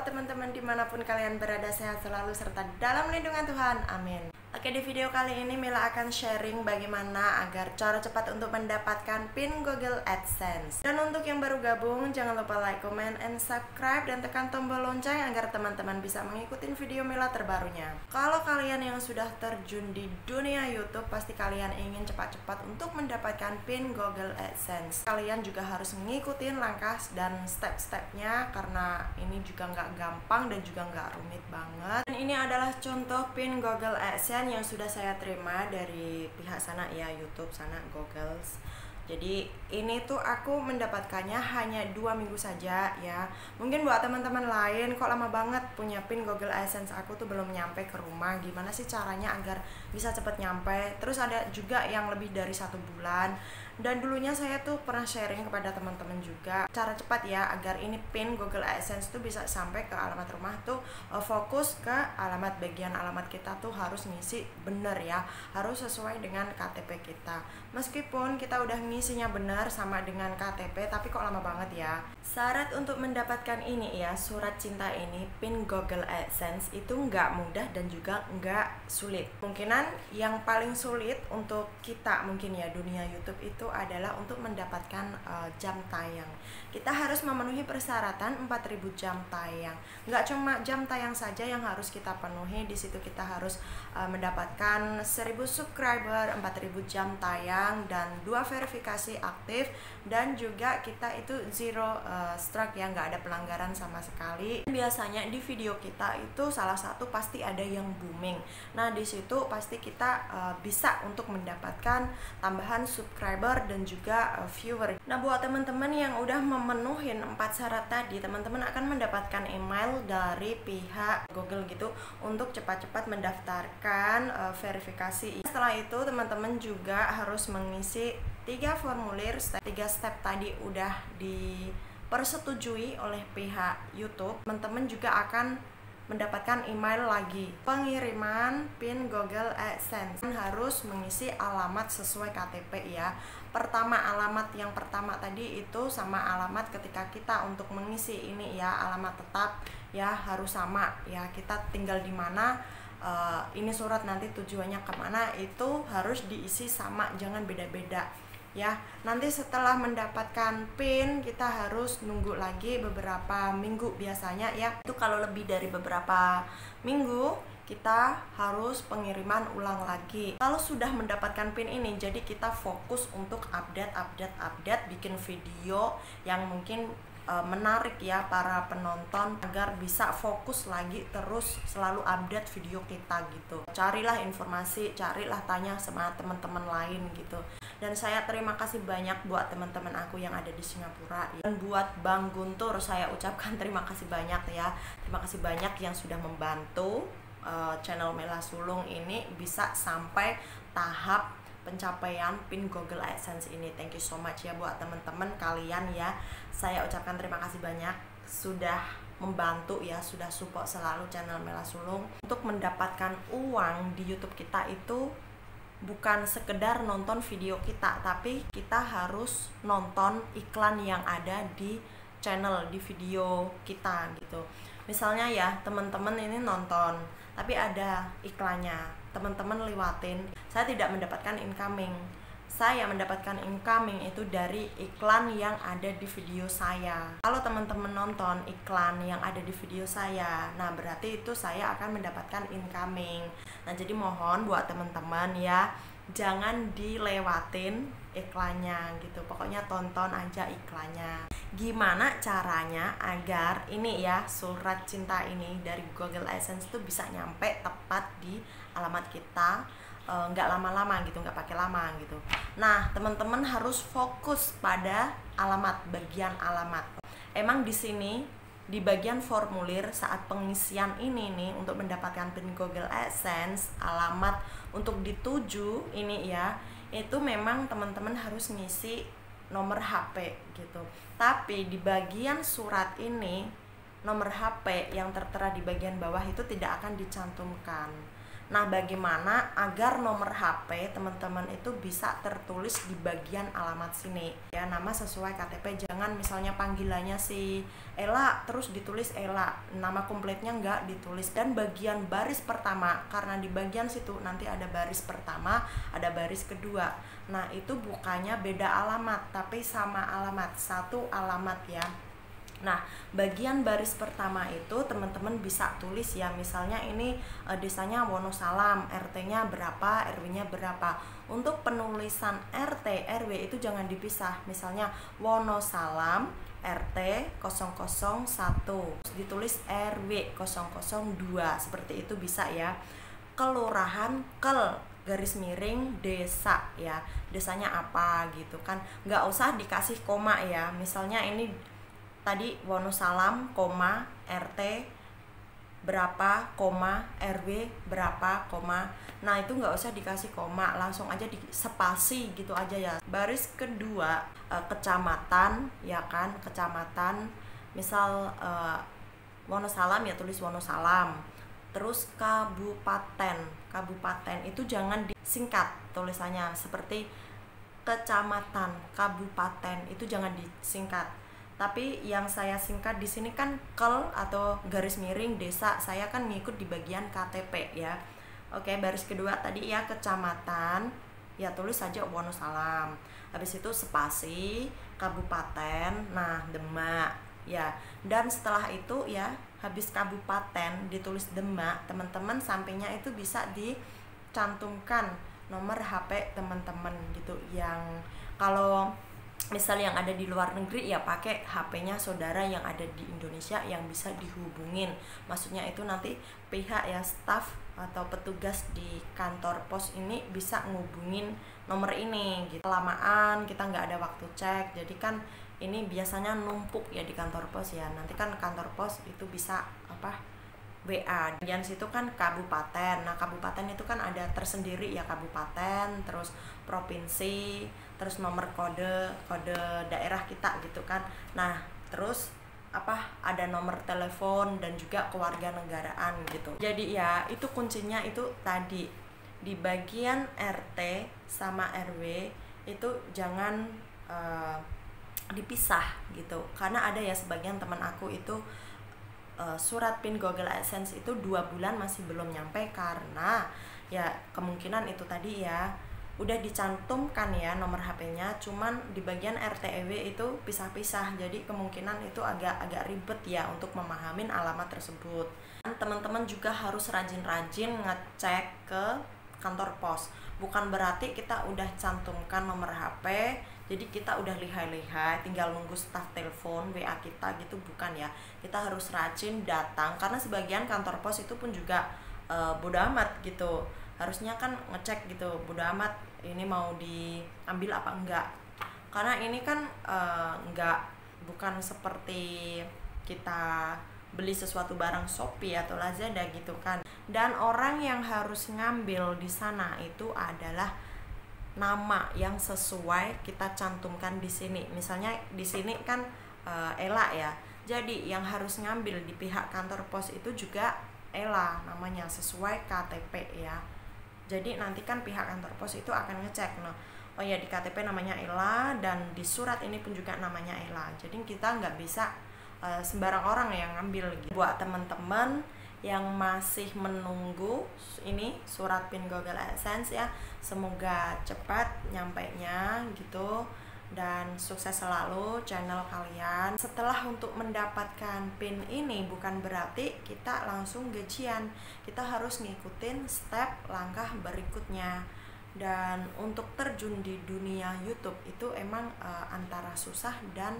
teman-teman dimanapun kalian berada, sehat selalu serta dalam lindungan Tuhan, amin. Oke, di video kali ini Mila akan sharing bagaimana agar cara cepat untuk mendapatkan PIN Google AdSense. Dan untuk yang baru gabung, jangan lupa like, comment, and subscribe, dan tekan tombol lonceng agar teman-teman bisa mengikuti video Mila terbarunya. Kalau kalian yang sudah terjun di dunia YouTube, pasti kalian ingin cepat-cepat untuk mendapatkan PIN Google AdSense. Kalian juga harus mengikuti langkah dan step-stepnya, karena ini juga nggak gampang dan juga nggak rumit banget. Dan ini adalah contoh PIN Google AdSense yang sudah saya terima dari pihak sana ya, YouTube sana, Google. Jadi ini tuh aku mendapatkannya hanya 2 minggu saja ya. Mungkin buat teman-teman lain kok lama banget punya PIN Google AdSense, aku tuh belum nyampe ke rumah. Gimana sih caranya agar bisa cepet nyampe? Terus ada juga yang lebih dari 1 bulan. Dan dulunya saya tuh pernah sharing kepada teman-teman juga cara cepat ya agar ini PIN Google AdSense tuh bisa sampai ke alamat rumah tuh. Fokus ke alamat, bagian alamat kita tuh harus ngisi bener ya, harus sesuai dengan KTP kita. Meskipun kita udah ngisinya benar sama dengan KTP, tapi kok lama banget ya. Syarat untuk mendapatkan ini ya, surat cinta ini, PIN Google AdSense, itu nggak mudah dan juga nggak sulit. Kemungkinan yang paling sulit untuk kita mungkin ya dunia YouTube itu adalah untuk mendapatkan jam tayang. Kita harus memenuhi persyaratan 4.000 jam tayang. Nggak cuma jam tayang saja yang harus kita penuhi, di situ kita harus mendapatkan 1.000 subscriber, 4.000 jam tayang, dan 2 verifikasi aktif, dan juga kita itu zero strike ya, nggak ada pelanggaran sama sekali. Biasanya di video kita itu salah satu pasti ada yang booming. Nah di situ pasti kita bisa untuk mendapatkan tambahan subscriber dan juga viewer. Nah buat teman-teman yang udah memenuhi 4 syarat tadi, teman-teman akan mendapatkan email dari pihak Google gitu untuk cepat-cepat mendaftarkan verifikasi. Setelah itu teman-teman juga harus mengisi 3 formulir. 3 step tadi udah dipersetujui oleh pihak YouTube. Teman-teman juga akan mendapatkan email lagi pengiriman PIN Google AdSense. Harus mengisi alamat sesuai KTP ya. Alamat yang pertama tadi itu sama alamat ketika kita untuk mengisi ini ya, alamat tetap ya, harus sama ya, kita tinggal di mana. Ini surat nanti tujuannya kemana itu harus diisi sama, jangan beda-beda ya. Nanti setelah mendapatkan PIN kita harus nunggu lagi beberapa minggu biasanya ya. Itu kalau lebih dari beberapa minggu kita harus pengiriman ulang lagi. Kalau sudah mendapatkan PIN ini, jadi kita fokus untuk update, bikin video yang mungkin menarik ya para penonton agar bisa fokus lagi terus selalu update video kita gitu. Carilah informasi, carilah tanya sama teman-teman lain gitu. Dan saya terima kasih banyak buat teman-teman aku yang ada di Singapura. Dan buat Bang Guntur saya ucapkan terima kasih banyak ya. Terima kasih banyak yang sudah membantu channel Mela Sulung ini bisa sampai tahap pencapaian PIN Google AdSense ini. Thank you so much ya buat teman-teman kalian ya. Saya ucapkan terima kasih banyak sudah membantu ya, sudah support selalu channel Mela Sulung. Untuk mendapatkan uang di YouTube kita itu bukan sekedar nonton video kita, tapi kita harus nonton iklan yang ada di channel, di video kita gitu. Misalnya ya, teman-teman ini nonton tapi ada iklannya, teman-teman lewatin, saya tidak mendapatkan incoming. Saya mendapatkan incoming itu dari iklan yang ada di video saya. Kalau teman-teman nonton iklan yang ada di video saya, nah berarti itu saya akan mendapatkan incoming. Nah jadi mohon buat teman-teman ya, jangan dilewatin iklannya gitu. Pokoknya tonton aja iklannya. Gimana caranya agar ini ya, surat cinta ini dari Google AdSense itu bisa nyampe tepat di alamat kita, nggak lama-lama gitu, nggak pakai lama gitu. Nah teman-teman harus fokus pada alamat, bagian alamat. Emang di sini di bagian formulir saat pengisian ini nih untuk mendapatkan PIN Google AdSense, alamat untuk dituju ini ya, itu memang teman-teman harus ngisi nomor HP gitu. Tapi di bagian surat ini nomor HP yang tertera di bagian bawah itu tidak akan dicantumkan. Nah, bagaimana agar nomor HP teman-teman itu bisa tertulis di bagian alamat sini ya, nama sesuai KTP. Jangan misalnya panggilannya si Ella terus ditulis Ella, nama kompletnya nggak ditulis. Dan bagian baris pertama, karena di bagian situ nanti ada baris pertama, ada baris kedua. Nah, itu bukannya beda alamat tapi sama alamat, satu alamat ya. Nah, bagian baris pertama itu teman-teman bisa tulis ya, misalnya ini desanya Wonosalam, RT-nya berapa, RW-nya berapa. Untuk penulisan RT, RW itu jangan dipisah. Misalnya Wonosalam RT 001, ditulis RW 002, seperti itu bisa ya. Kelurahan garis miring desa ya, desanya apa gitu kan, nggak usah dikasih koma ya. Misalnya ini tadi Wonosalam, RT berapa, RW berapa, nah itu nggak usah dikasih koma, langsung aja di spasi gitu aja ya. Baris kedua kecamatan ya kan, kecamatan misal Wonosalam ya tulis Wonosalam. Terus kabupaten itu jangan disingkat tulisannya, seperti kecamatan, kabupaten itu jangan disingkat. Tapi yang saya singkat di sini kan atau garis miring desa, saya kan ngikut di bagian KTP ya. Oke, baris kedua tadi ya kecamatan, ya tulis saja Wonosalam. Habis itu spasi kabupaten, nah Demak ya. Dan setelah itu ya, habis kabupaten ditulis Demak, teman-teman sampingnya itu bisa dicantumkan nomor HP teman-teman gitu. Yang kalau misal yang ada di luar negeri ya pakai HP-nya saudara yang ada di Indonesia yang bisa dihubungin. Maksudnya itu nanti pihak ya, staf atau petugas di kantor pos ini bisa ngubungin nomor ini gitu. Kelamaan kita nggak ada waktu cek, jadi kan ini biasanya numpuk ya di kantor pos ya. Nanti kan kantor pos itu bisa WA. Bagian situ kan kabupaten. Nah, kabupaten itu kan ada tersendiri ya, kabupaten, terus provinsi, terus nomor kode daerah kita gitu kan. Nah, terus ada nomor telepon dan juga kewarganegaraan gitu. Jadi ya, itu kuncinya itu tadi di bagian RT sama RW itu jangan dipisah gitu. Karena ada ya sebagian teman aku itu surat PIN Google AdSense itu 2 bulan masih belum nyampe, karena ya kemungkinan itu tadi ya udah dicantumkan ya nomor HP-nya, cuman di bagian RT RW itu pisah-pisah, jadi kemungkinan itu agak ribet ya untuk memahamin alamat tersebut. Dan teman-teman juga harus rajin-rajin ngecek ke kantor pos. Bukan berarti kita udah cantumkan nomor HP jadi kita udah lihai-lihai tinggal nunggu staf telepon WA kita gitu, bukan ya. Kita harus rajin datang, karena sebagian kantor pos itu pun juga bodo amat gitu, harusnya kan ngecek gitu, bodo amat ini mau diambil apa enggak. Karena ini kan bukan seperti kita beli sesuatu barang Shopee atau Lazada gitu kan. Dan orang yang harus ngambil di sana itu adalah nama yang sesuai kita cantumkan di sini. Misalnya di sini kan Ella ya. Jadi yang harus ngambil di pihak kantor pos itu juga Ella namanya, sesuai KTP ya. Jadi nanti kan pihak kantor pos itu akan ngecek, oh ya di KTP namanya Ella dan di surat ini pun juga namanya Ella. Jadi kita nggak bisa sembarang orang yang ngambil gitu. Buat teman-teman yang masih menunggu ini surat PIN Google AdSense ya, semoga cepat nyampainya gitu, dan sukses selalu channel kalian. Setelah untuk mendapatkan PIN ini bukan berarti kita langsung gajian, kita harus ngikutin step langkah berikutnya. Dan untuk terjun di dunia YouTube itu emang antara susah dan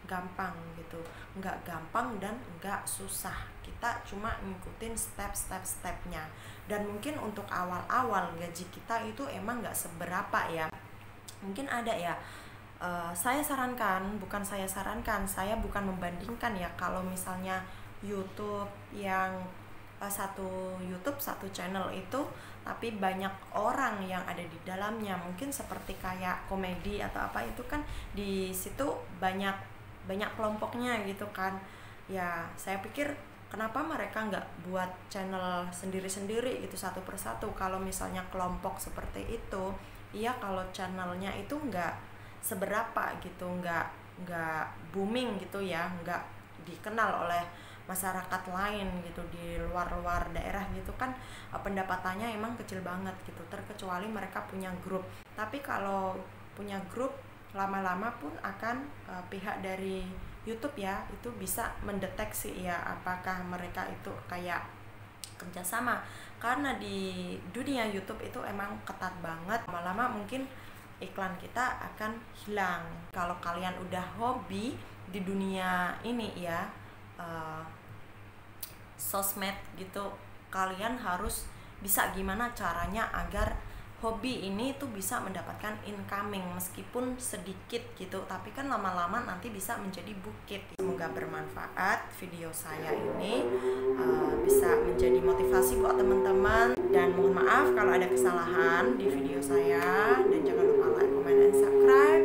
gampang gitu, nggak gampang dan nggak susah, kita cuma ngikutin stepnya. Dan mungkin untuk awal-awal gaji kita itu emang nggak seberapa ya, mungkin ada ya, saya bukan membandingkan ya, kalau misalnya YouTube yang satu channel itu tapi banyak orang yang ada di dalamnya, mungkin seperti kayak komedi atau apa, itu kan di situ banyak kelompoknya gitu kan ya. Saya pikir kenapa mereka nggak buat channel sendiri-sendiri gitu satu persatu? Kalau misalnya kelompok seperti itu, iya kalau channelnya itu nggak seberapa gitu, nggak booming gitu ya, nggak dikenal oleh masyarakat lain gitu di luar daerah gitu kan, pendapatannya emang kecil banget gitu, terkecuali mereka punya grup. Tapi kalau punya grup, lama-lama pun akan pihak dari YouTube ya itu bisa mendeteksi ya apakah mereka itu kayak kerjasama, karena di dunia YouTube itu emang ketat banget. Lama-lama mungkin iklan kita akan hilang. Kalau kalian udah hobi di dunia ini ya, sosmed gitu, kalian harus bisa gimana caranya agar hobi ini tuh bisa mendapatkan incoming meskipun sedikit gitu, tapi kan lama-lama nanti bisa menjadi bukit. Semoga bermanfaat video saya ini, bisa menjadi motivasi buat teman-teman, dan mohon maaf kalau ada kesalahan di video saya, dan jangan lupa like, comment, dan subscribe.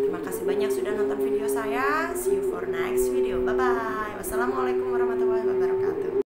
Terima kasih banyak sudah nonton video saya. See you for next video. Bye bye. Wassalamualaikum warahmatullahi wabarakatuh.